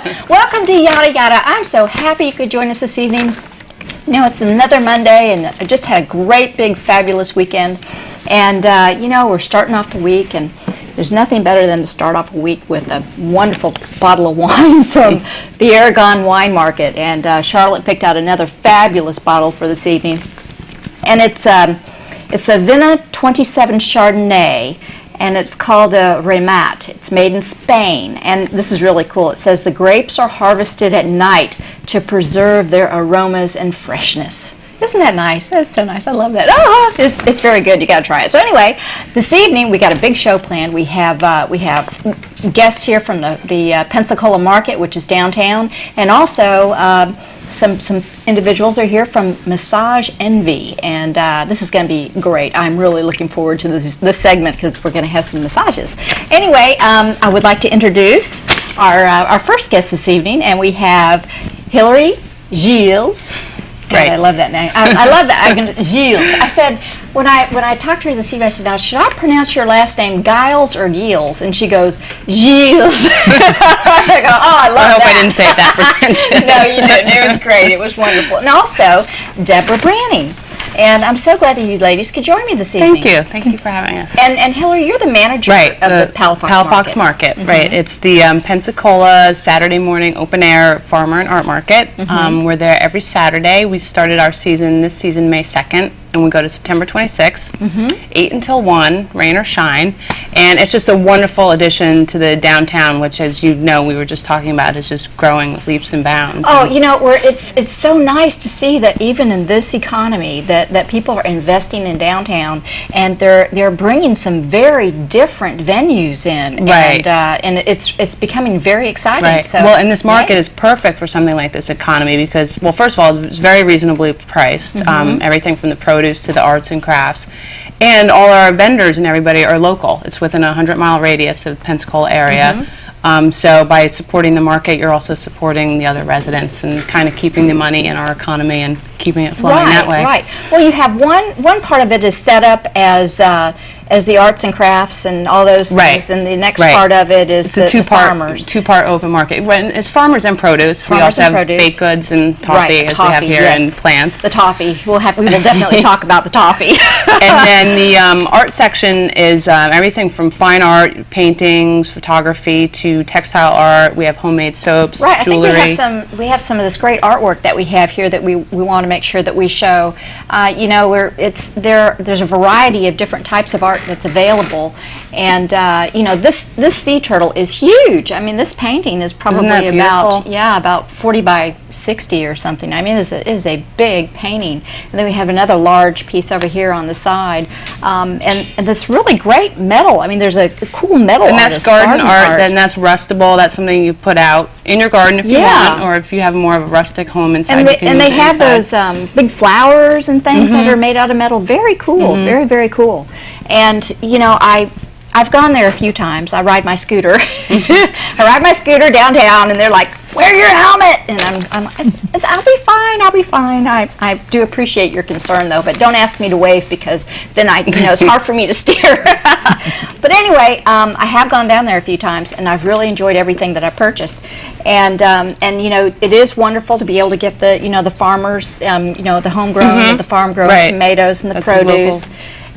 Welcome to Yadda Yadda. I'm so happy you could join us this evening. You know, it's another Monday, and I just had a great, big, fabulous weekend. And, you know, we're starting off the week, and there's nothing better than to start off a week with a wonderful bottle of wine from the Aragon Wine Market. And Charlotte picked out another fabulous bottle for this evening. And it's a Vina 27 Chardonnay, and it's called a Remat. It's made in Spain, and this is really cool. It says the grapes are harvested at night to preserve their aromas and freshness. Isn't that nice? That's so nice. I love that. Oh, it's very good. You got to try it. So anyway, this evening we got a big show planned. We have guests here from the Pensacola market, which is downtown, and also some individuals are here from Massage Envy, and this is going to be great. I'm really looking forward to this segment because we're going to have some massages. Anyway, I would like to introduce our first guest this evening, and we have Hillary Gilles. Right. I love that name. I love that. Gilles. I said, when I talked to her this evening, I said, now, should I pronounce your last name Giles or Gilles? And she goes, Gilles. I go, oh, I love that. I hope I didn't say it that pretentious. No, you didn't. It was great. It was wonderful. And also, Deborah Branning. And I'm so glad that you ladies could join me this evening. Thank you. Thank you for having us. And Hillary, you're the manager of the Palafox Market. Right. It's the Pensacola Saturday morning open air farmer and art market. We're there every Saturday. We started our season this season May 2nd, and we go to September 26th, 8 until 1, rain or shine. And it's just a wonderful addition to the downtown, which, as you know, we were just talking about, is just growing with leaps and bounds. Oh, you know, it's so nice to see that even in this economy that people are investing in downtown, and they're bringing some very different venues in, right? And it's becoming very exciting. Right. So, well, and this market is perfect for something like this economy because, well, first of all, it's very reasonably priced. Everything from the produce to the arts and crafts. And all our vendors and everybody are local. It's within a 100-mile radius of the Pensacola area. So by supporting the market, you're also supporting the other residents and kind of keeping the money in our economy and keeping it flowing that way. Right. Well, you have one part of it is set up as the arts and crafts and all those things. Then the next part of it is the farmers. Two-part open market. It's farmers and produce. We also have baked goods and toffee, as we have here, and plants. The toffee. We will definitely talk about the toffee. And then the art section is everything from fine art, paintings, photography, to textile art. We have homemade soaps, jewelry. I think we have some of this great artwork that we have here that we want to make sure that we show. You know, there's a variety of different types of art that's available, and you know, this sea turtle is huge. I mean, this painting is probably about 40 by 60 or something. I mean, it is a big painting. And then we have another large piece over here on the side, and this really great metal. I mean, there's a cool metal. And that's garden art. And that's rustable. That's something you put out in your garden if you want, or if you have more of a rustic home inside. And they have those big flowers and things that are made out of metal. Very cool. Very, very cool. And, you know, I've gone there a few times. I ride my scooter. I ride my scooter downtown, and they're like, wear your helmet. And I'll be fine. I'll be fine. I do appreciate your concern, though, but don't ask me to wave because then it's hard for me to steer. But anyway, I have gone down there a few times, and I've really enjoyed everything that I purchased. And you know, it is wonderful to be able to get the farmers, you know, the homegrown, the farm-grown tomatoes and the produce.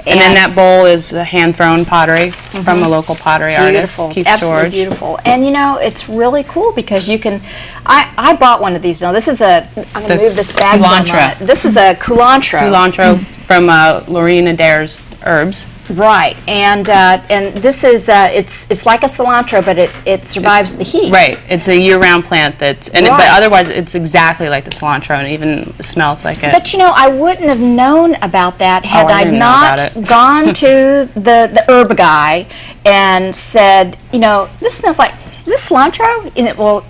And then that bowl is hand-thrown pottery from a local pottery artist, Keith Absolutely George. Beautiful. And you know, it's really cool because you can. I bought one of these. Now this is I'm going to move this bag from This is a culantro. Culantro from Lorena Dare's Herbs. Right, and this is it's like a cilantro, but it survives the heat. Right, it's a year-round plant but otherwise it's exactly like the cilantro, and even smells like it. But you know, I wouldn't have known about that had I not gone to the herb guy and said, you know, this smells like, is this cilantro?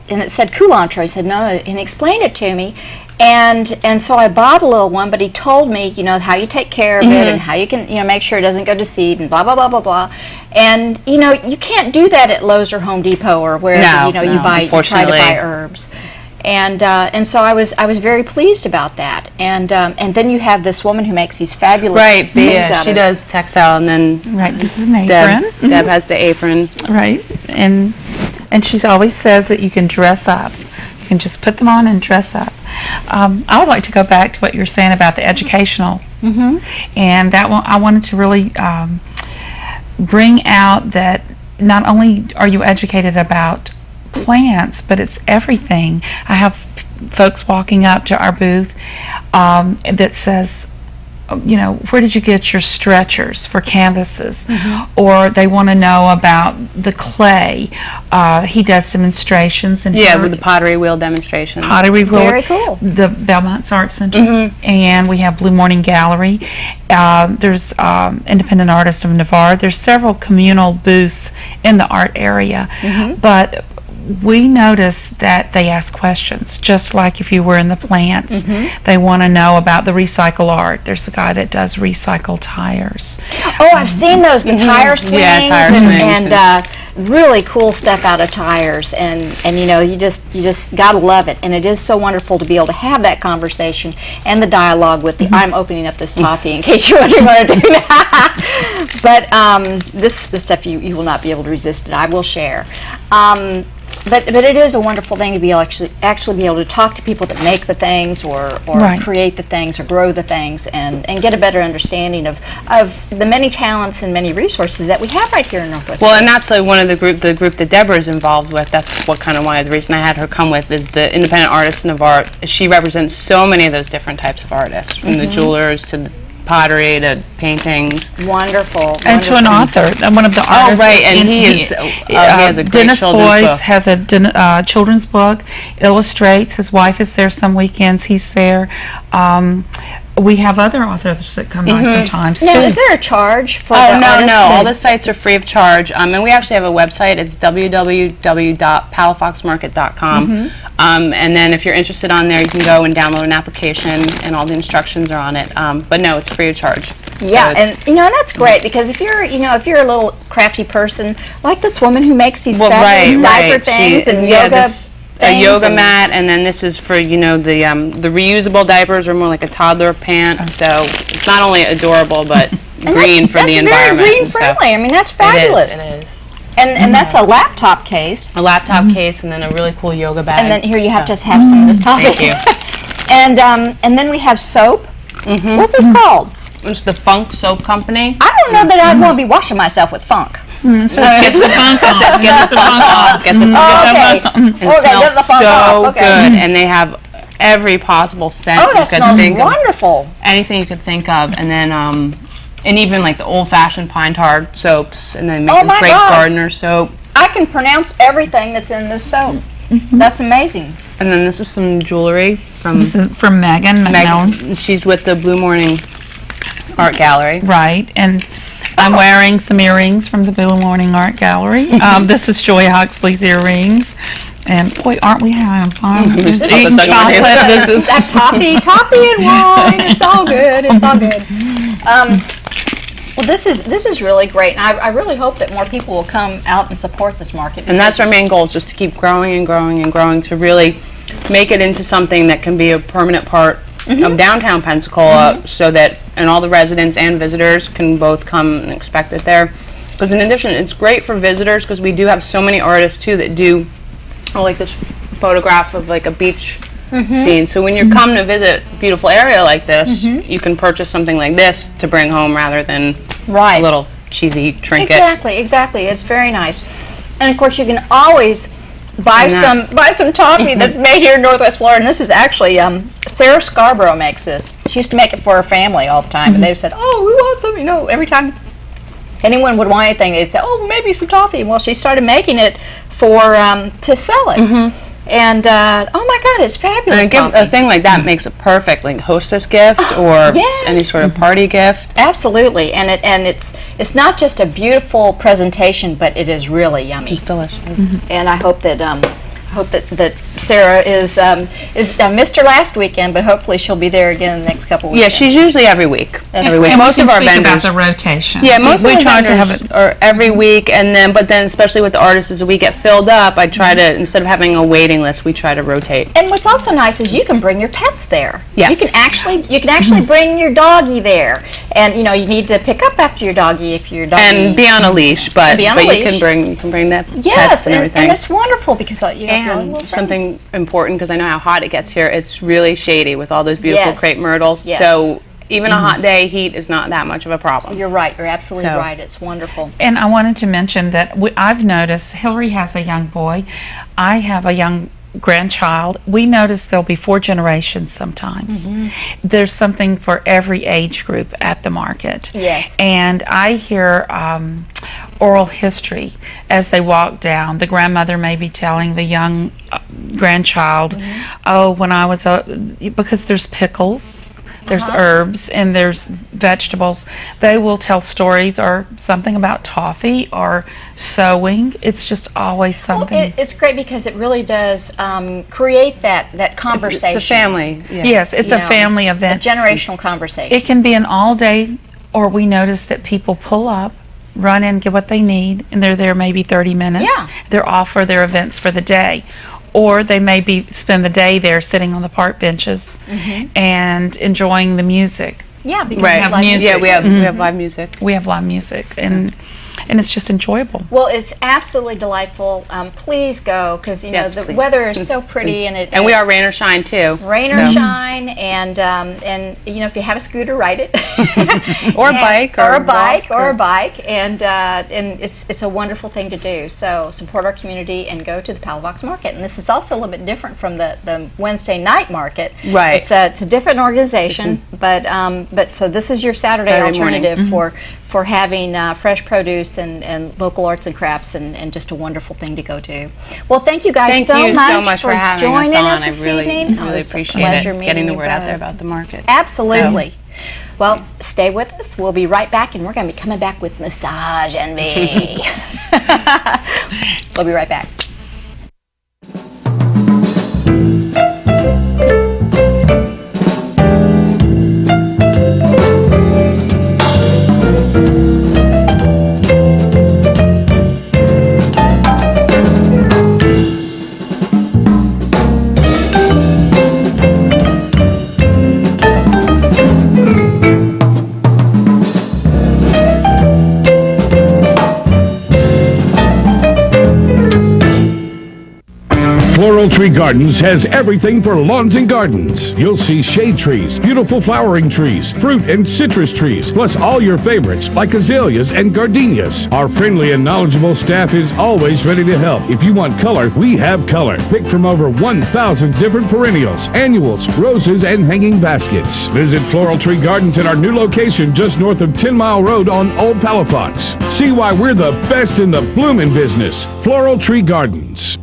And it said culantro. He said no, and he explained it to me. And so I bought a little one, but he told me, you know, how you take care of it and how you can, you know, make sure it doesn't go to seed and blah, blah, blah, blah, blah. And, you know, you can't do that at Lowe's or Home Depot or wherever, you know, you try to buy herbs. And so I was very pleased about that. And then you have this woman who makes these fabulous things out of it. She does textile, and then this is an apron. Deb has the apron. Right, and And she always says that you can dress up. You can just put them on and dress up. I would like to go back to what you were saying about the educational. And that one, I wanted to really bring out that not only are you educated about plants, but it's everything. I have folks walking up to our booth that says, you know, where did you get your stretchers for canvases? Or they want to know about the clay. He does demonstrations. And with the pottery wheel demonstration. Pottery wheel. Very cool. The Belmont's Art Center. And we have Blue Morning Gallery. There's Independent Artists of Navarre. There's several communal booths in the art area. But we notice that they ask questions, just like if you were in the plants. They want to know about the recycle art. There's a guy that does recycle tires. Oh, I've seen those, the tire swings, tire swings and really cool stuff out of tires. And you know, you just gotta love it. And it is so wonderful to be able to have that conversation and the dialogue with the. I'm opening up this toffee in case you're wondering what I'm doing. But this stuff you will not be able to resist it. I will share. But it is a wonderful thing to be actually be able to talk to people that make the things or create the things or grow the things and get a better understanding of the many talents and many resources that we have right here in Northwest. Well, and that's one of the group that Deborah's involved with. That's what kind of why the reason I had her come with is the Independent Artists of Navarre. She represents so many of those different types of artists, from the jewelers to the pottery to paintings. Wonderful. And to an author, one of the artists. Oh, right, and he has a great Dennis children's Boyce book. has a children's book, illustrates. His wife is there some weekends. He's there. We have other authors that come by sometimes, Now, too. is there a charge for the no, artists no. to- All the sites are free of charge. And we actually have a website. It's www.palafoxmarket.com. And then if you're interested on there, you can go and download an application, and all the instructions are on it. But no, it's free of charge. Yeah, So and you know, and that's great because if you're a little crafty person, like this woman who makes these fabulous diaper things and yoga a yoga mat, and then this is for the reusable diapers are more like a toddler pant. So it's not only adorable but green for the environment. That's very green friendly. I mean, that's fabulous. It is. And that's a laptop case. A laptop case, and then a really cool yoga bag. And then here you have to have some of this toffee. Thank you. And then we have soap. What's this called? It's the Funk Soap Company. I don't know that I'd want to be washing myself with funk. So get the funk off. Get the funk off. Get the Okay. It Okay, smells get the funk so off. Okay. good, and they have every possible scent Oh, you that could smells think of. wonderful. Anything you could think of, and then and even like the old-fashioned pine tar soaps, and then make Oh a my great God. gardener soap. I can pronounce everything that's in this soap. That's amazing. And then this is some jewelry from This is from Megan McMillan. Megan. She's with the Blue Morning Art Gallery. Right, and I'm wearing some earrings from the Blue Morning Art Gallery. This is Joy Huxley's earrings. And boy, aren't we having fun? Just This eating is chocolate. This is That toffee and wine. It's all good. It's all good. Well, this is really great, and I really hope that more people will come out and support this market. And that's our main goal, is just to keep growing and growing and growing to really make it into something that can be a permanent part of downtown Pensacola, so that all the residents and visitors can both come and expect it there. Because in addition, it's great for visitors because we do have so many artists too that do, like this photograph of like a beach scene. So when you're coming to visit a beautiful area like this, you can purchase something like this to bring home rather than a little cheesy trinket. Exactly. It's very nice. And of course, you can always buy some toffee that's made here in Northwest Florida. And this is actually Sarah Scarborough makes this. She used to make it for her family all the time, and they said, "Oh, we want some." You know, every time anyone would want anything, they'd say, "Oh, maybe some toffee." Well, she started making it for to sell it. And oh my God, it's fabulous. And a thing like that makes a perfect like hostess gift or any sort of party gift. Absolutely, and it's not just a beautiful presentation, but it is really yummy. It's delicious. And I hope that Sarah missed her last weekend, but hopefully she'll be there again the next couple weeks. Yeah, she's usually every week. Every week. And Most of our vendors about the rotation. Yeah, most we of the try to have vendors are every week, and then especially with the artists, as we get filled up, I try to, instead of having a waiting list, we try to rotate. And what's also nice is you can bring your pets there. Yes. You can actually bring your doggy there, and you need to pick up after your doggy if your doggy And be on a leash, but you can bring the pets and everything. and it's wonderful because you have really little something friends. important, because I know how hot it gets here. It's really shady with all those beautiful crepe myrtles. Yes. So even a hot day, heat is not that much of a problem. You're right. You're absolutely right. It's wonderful. And I wanted to mention that I've noticed Hillary has a young boy. I have a young grandchild. We notice there'll be 4 generations sometimes. There's something for every age group at the market. Yes. And I hear oral history as they walk down. The grandmother may be telling the young grandchild, oh, when I was because there's pickles, there's herbs, and there's vegetables. They will tell stories or something about toffee or sewing. It's just always something. Well, it's great because it really does create that conversation. It's a family. Yeah. Yes, it's a family event. A generational conversation. It can be an all day, or we notice that people pull up, run in, get what they need, and they're there maybe 30 minutes. Yeah. They're off for their events for the day. Or they may spend the day there sitting on the park benches and enjoying the music. Yeah, because Right. we have live music. Yeah, we have live music. We have live music, and it's just enjoyable. Well, it's absolutely delightful. Please go, because the please. weather is so pretty, and we are rain or shine too. rain or shine, and if you have a scooter, ride it, Or a bike, or a bike, and it's a wonderful thing to do. So support our community and go to the Palo Box Market. And this is also a little bit different from the Wednesday night market. Right. It's a different organization, but so this is your Saturday alternative for having fresh produce and local arts and crafts, and just a wonderful thing to go to. Well, thank you guys so much for having joining us us this on. I evening. really It's a appreciate pleasure it, meeting getting the you word out both. there about the market. Absolutely. Well, stay with us. We'll be right back, and we're going to be coming back with Massage Envy. We'll be right back. Floral Tree Gardens has everything for lawns and gardens. You'll see shade trees, beautiful flowering trees, fruit and citrus trees, plus all your favorites like azaleas and gardenias. Our friendly and knowledgeable staff is always ready to help. If you want color, we have color. Pick from over 1,000 different perennials, annuals, roses, and hanging baskets. Visit Floral Tree Gardens at our new location just north of 10 Mile Road on Old Palafox. See why we're the best in the blooming business. Floral Tree Gardens.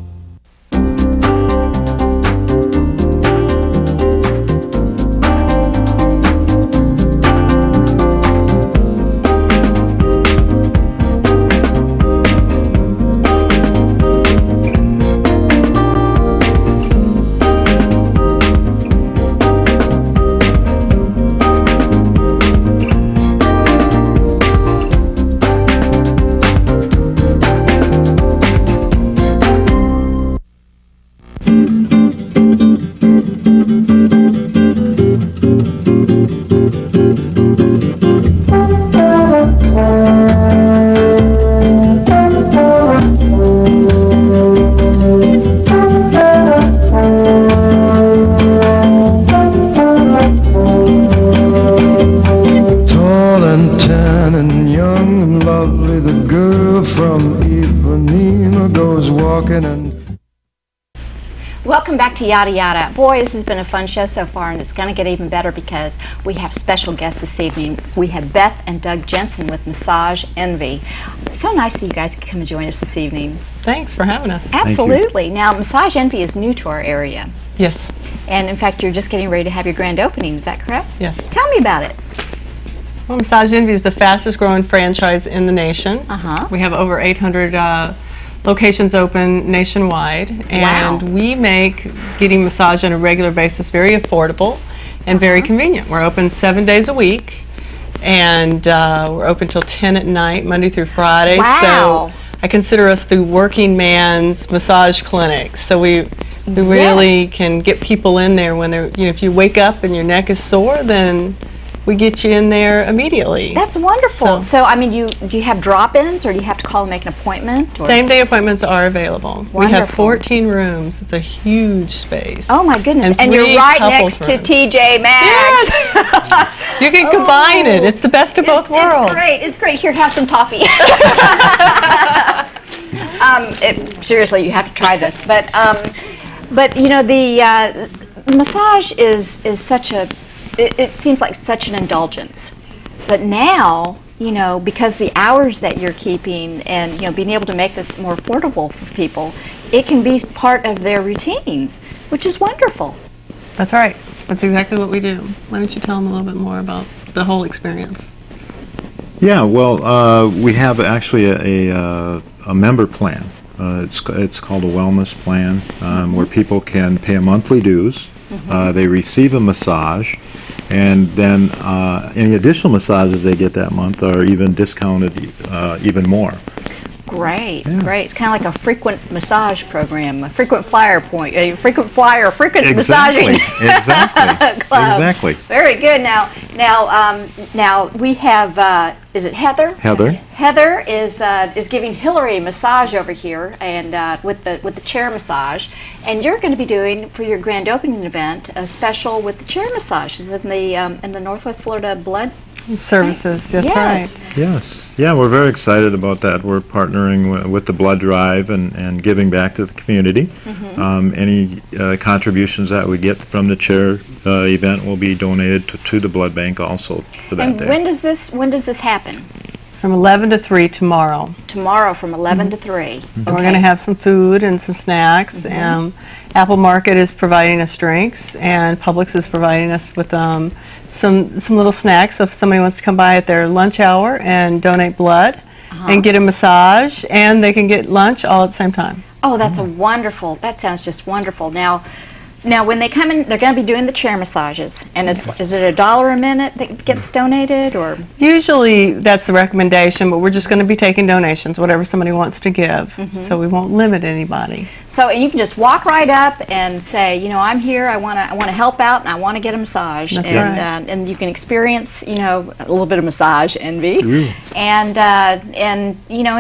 Welcome back to Yadda Yadda. Boy, this has been a fun show so far, and it's going to get even better because we have special guests this evening. We have Beth and Doug Jensen with Massage Envy. It's so nice that you guys could come and join us this evening. Thanks for having us. Absolutely. Now, Massage Envy is new to our area. Yes. And in fact, you're just getting ready to have your grand opening. Is that correct? Yes. Tell me about it. Well, Massage Envy is the fastest growing franchise in the nation. We have over 800 locations open nationwide, and Wow. we make getting massage on a regular basis very affordable and very convenient. We're open 7 days a week, and we're open till 10 at night, Monday through Friday. Wow. So I consider us the working man's massage clinic. So we really can get people in there when they're, if you wake up and your neck is sore, then we get you in there immediately. That's wonderful. So, I mean, do you have drop-ins, or do you have to call and make an appointment? Or? Same-day appointments are available. We have Wonderful. 14 rooms. It's a huge space. Oh my goodness! And you're 3 right couples next to rooms. TJ Maxx. You can combine it. It's the best of both worlds. It's great. It's great. Here, have some toffee. Seriously, you have to try this. But the massage is such a. It seems like such an indulgence, but now, because the hours that you're keeping and, being able to make this more affordable for people, it can be part of their routine, which is wonderful. That's right. That's exactly what we do. Why don't you tell them a little bit more about the whole experience? Yeah, well, we have actually a member plan. It's called a wellness plan, where people can pay a monthly dues. They receive a massage, and then any additional massages they get that month are even discounted even more. Great, great. It's kind of like a frequent massage program, a frequent flyer frequent massaging Exactly. club. Exactly. Very good. Now we have. Is it Heather? Heather. Heather is giving Hillary a massage over here, and with the chair massage. And you're going to be doing, for your grand opening event, a special with the chair massage. Is it in the Northwest Florida Blood Services. That's Yes. right. Yes. Yeah, we're very excited about that. We're partnering with the Blood Drive and giving back to the community. Any contributions that we get from the chair event will be donated to the blood bank also for that And day. when does this happen? From 11 to 3 tomorrow. Tomorrow from 11 to 3. We're going to have some food and some snacks. Apple Market is providing us drinks, and Publix is providing us with some little snacks. So if somebody wants to come by at their lunch hour and donate blood and get a massage, and they can get lunch all at the same time. Oh, that's that sounds just wonderful. Now, when they come in, they're going to be doing the chair massages, and is it $1 a minute that gets donated, or? Usually that's the recommendation, but we're just going to be taking donations, whatever somebody wants to give, so we won't limit anybody. So you can just walk right up and say, I'm here. I want to help out, and I want to get a massage. That's and right. And you can experience, a little bit of massage envy, and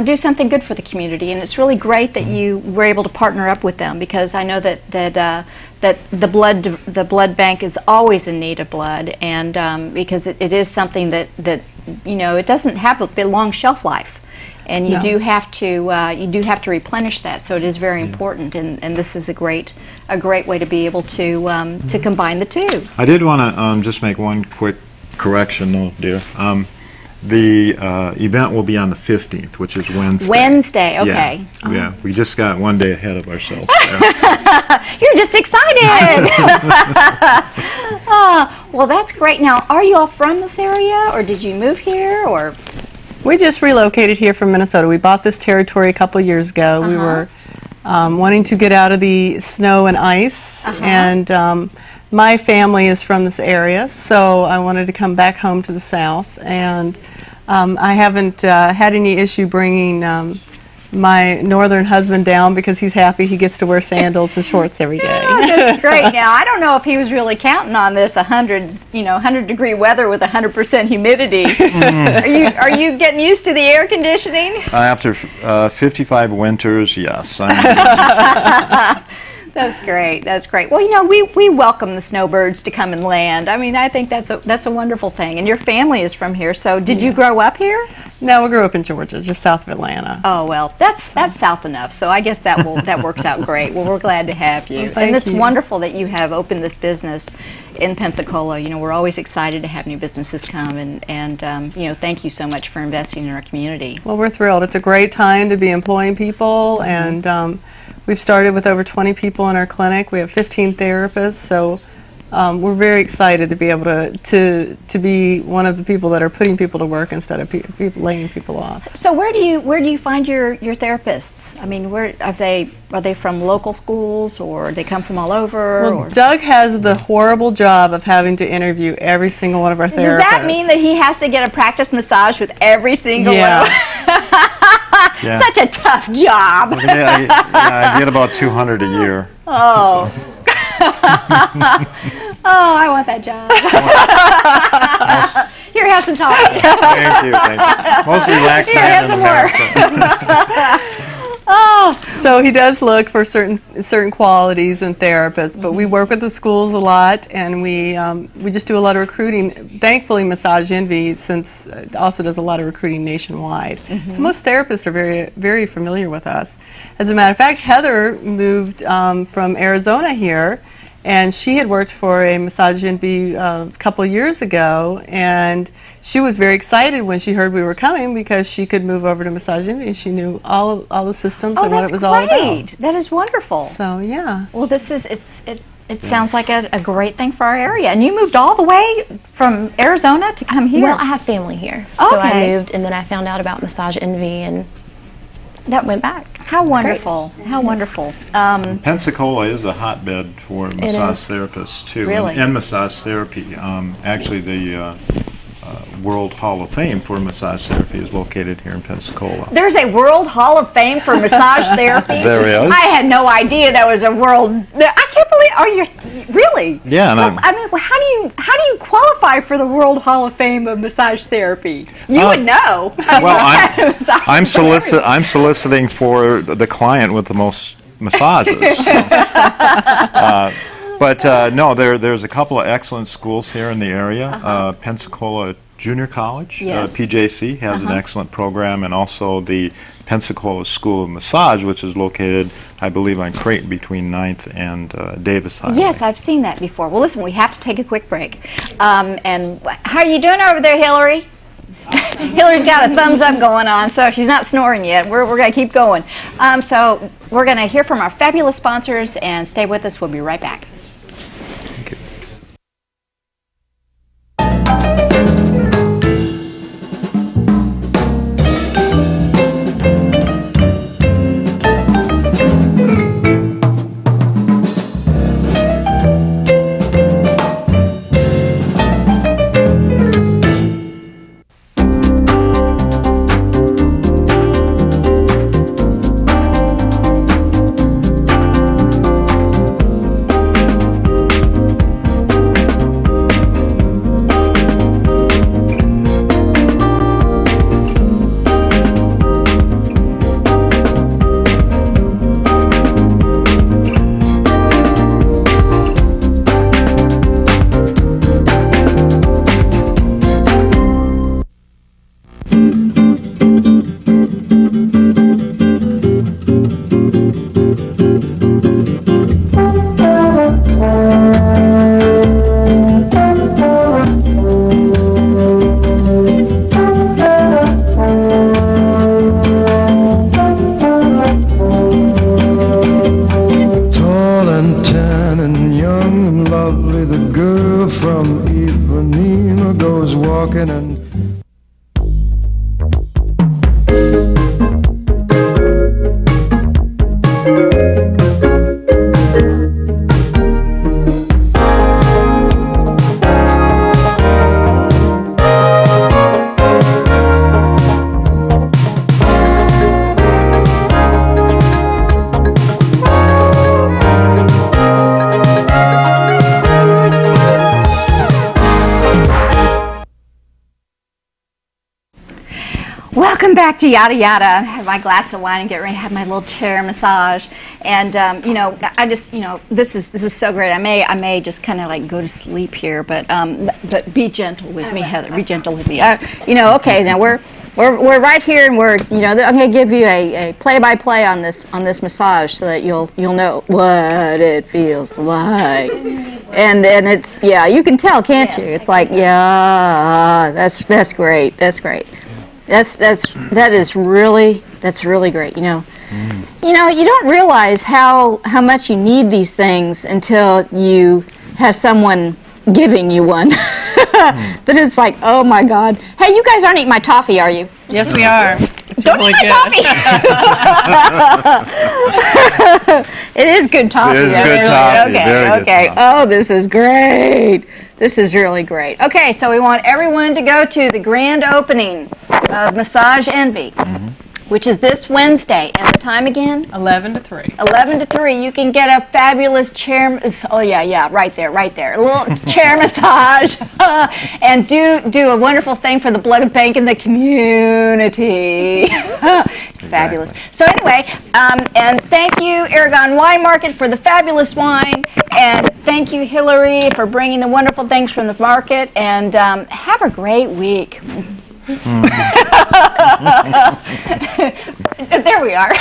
do something good for the community. And it's really great that you were able to partner up with them, because I know that the blood bank is always in need of blood, and because it is something that it doesn't have a long shelf life, and you do have to replenish that. So it is very important, and this is a great way to be able to combine the two. I did want to just make one quick correction, though, dear. The event will be on the 15th, which is Wednesday. Wednesday, okay. Yeah, we just got one day ahead of ourselves. You're just excited. Well, that's great. Now, are you all from this area, or did you move here, or? We just relocated here from Minnesota. We bought this territory a couple of years ago. We were wanting to get out of the snow and ice, and my family is from this area, so I wanted to come back home to the South, and I haven't had any issue bringing my northern husband down, because he's happy he gets to wear sandals and shorts every day. That's great. Now, I don't know if he was really counting on this 100-degree weather with 100% humidity. Are you getting used to the air conditioning? After 55 winters, yes. That's great. That's great. Well, we welcome the snowbirds to come and land. I mean, I think that's a wonderful thing. And your family is from here, so did you grow up here? No, we grew up in Georgia, just south of Atlanta. Oh, well, that's south enough, so I guess that works out great. Well, we're glad to have you. Well, and it's you. wonderful that you have opened this business in Pensacola. We're always excited to have new businesses come, and thank you so much for investing in our community. Well, we're thrilled. It's a great time to be employing people, and we've started with over 20 people in our clinic. We have 15 therapists, so we're very excited to be able to be one of the people that are putting people to work instead of laying people off. So where do you find your therapists? I mean, where are they from local schools, or they come from all over? Well, Doug has the horrible job of having to interview every single one of our therapists. Does that mean that he has to get a practice massage with every single one of Yeah. Such a tough job. I get about 200 a year. Oh. Oh, I want that job. Here, have some talk. Thank you. Most relaxed Here, man have in some America. Oh. So he does look for certain qualities in therapists, but we work with the schools a lot, and we just do a lot of recruiting. Thankfully, Massage Envy also does a lot of recruiting nationwide. So most therapists are very, very familiar with us. As a matter of fact, Heather moved from Arizona here, and she had worked for a Massage Envy a couple of years ago, and she was very excited when she heard we were coming because she could move over to Massage Envy. She knew all the systems and what it was all about. That is wonderful. So yeah. Well, it sounds like a great thing for our area. And you moved all the way from Arizona to come here? Well, I have family here. Okay. So I moved, and then I found out about Massage Envy, and that went back. How wonderful. How wonderful. Pensacola is a hotbed for massage therapists, too. Really? And massage therapy. Actually, the World Hall of Fame for massage therapy is located here in Pensacola. There's a World Hall of Fame for massage therapy? There is. I had no idea that was a world. I can't believe. Are you really? Yeah. So, I mean, well, how do you qualify for the World Hall of Fame of massage therapy? You would know. Well, I'm soliciting for the client with the most massages. But no, there's a couple of excellent schools here in the area. Pensacola Junior College, Yes. PJC, has an excellent program, and also the Pensacola School of Massage, which is located, I believe, on Creighton between 9th and Davis Highway. Yes, I've seen that before. Well, listen, we have to take a quick break. And how are you doing over there, Hillary? Hillary's got a thumbs up going on, so she's not snoring yet. We're going to keep going. So we're going to hear from our fabulous sponsors, and stay with us. We'll be right back. Welcome back to Yadda Yadda. I have my glass of wine and get ready to have my little chair massage. And you know, I just, you know, this is so great. I may just kind of like go to sleep here, but be gentle with me, Heather. Be gentle with me. You know, okay. Now we're right here, and I'm going to give you a play-by-play on this massage so that you'll know what it feels like. And it's, yeah, you can tell, can't you? It's like, yeah, that's great. That's great. That's really great. You know, you don't realize how much you need these things until you have someone giving you one. That is like, oh my God. Hey, you guys aren't eating my toffee, are you? Yes, we are. It's Don't really eat my toffee. It is good toffee. It is That's good really toffee, Okay, very good okay. toffee. Oh, this is great. This is really great. Okay, so we want everyone to go to the grand opening of Massage Envy, which is this Wednesday. And the time again? 11 to 3. 11 to 3. You can get a fabulous chair. Oh yeah, right there. A little chair massage, and do a wonderful thing for the blood and bank in the community. It's fabulous. So anyway, and thank you, Aragon Wine Market, for the fabulous wine, and thank you, Hillary, for bringing the wonderful things from the market. And have a great week. There we are.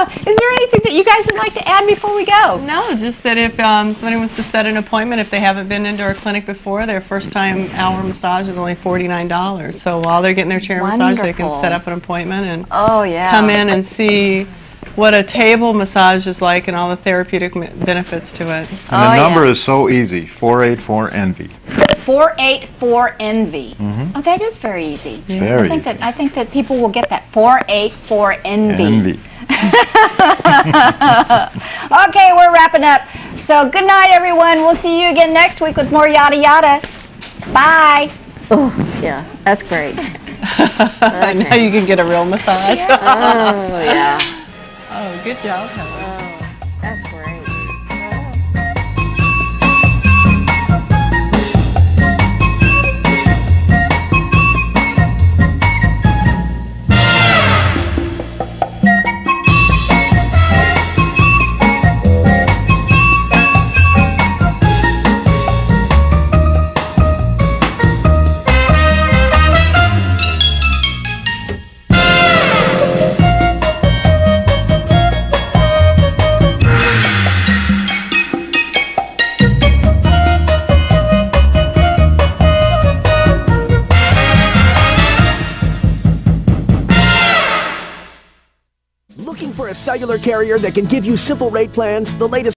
Is there anything that you guys would like to add before we go? No, just that if somebody wants to set an appointment, if they haven't been into our clinic before, their first time hour massage is only $49. So while they're getting their chair massage, they can set up an appointment and come in and see what a table massage is like and all the therapeutic benefits to it. And the number is so easy, 484-ENVY. 484-ENVY. Oh, that is very easy. Very I think that people will get that. 484-ENVY. Envy. Okay, we're wrapping up. So good night, everyone. We'll see you again next week with more Yadda Yadda. Bye. Oh, yeah, that's great. Now you can get a real massage. Oh, yeah. Oh, good job, Helen. That's great. Looking for a cellular carrier that can give you simple rate plans, the latest